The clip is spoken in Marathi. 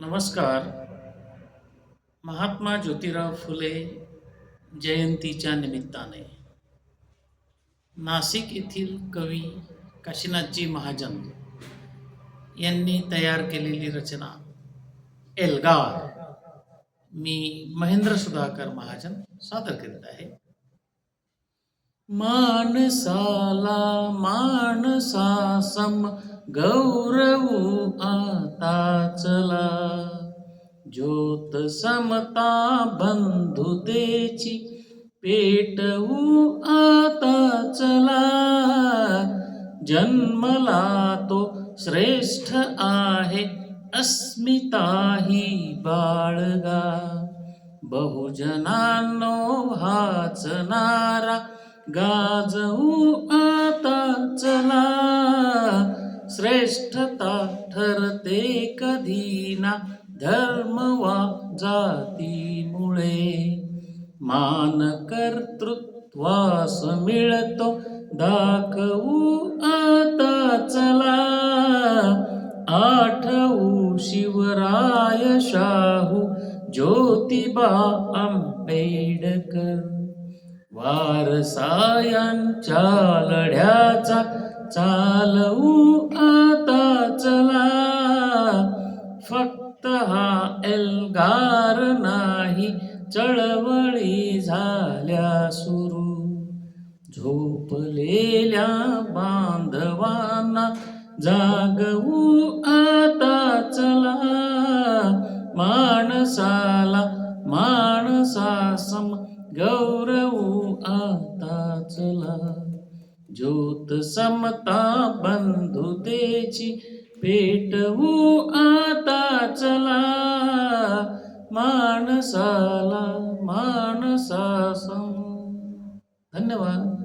नमस्कार. महात्मा ज्योतिराव फुले जयंतीच्या निमित्ताने नाशिक येथील कवी काशीनाथजी महाजन यांनी तयार केलेली रचना एल्गार मी महेंद्र सुधाकर महाजन सादर करीत आहे. माणसाला माणसासम गौरवू आता चला, ज्योत समता बंधुतेची पेटवू आता चला. जन्मला तो श्रेष्ठ आहे, अस्मिता ही बाळगा. बहुजनांनो हाच नारा गाजवू आता चला. श्रेष्ठता ठरते कधी ना धर्म वा जातीमुळे. मान कर्तृत्वास मिळतो दाखवू आता चला. आठवू शिवराय शाहू ज्योतिबा आंबेडकर. वारसायांच्या लढ्याचा चालवू आता चला. फक्त हा एल्गार नाही, चळवळी झाल्या सुरू. झोपलेल्या बांधवांना जागवू आता चला. माणसाला माणसासम गौरवू आता चला. ज्योत समता बंधुतेची पेटवू आता चला. माणसाला माणसासम. धन्यवाद.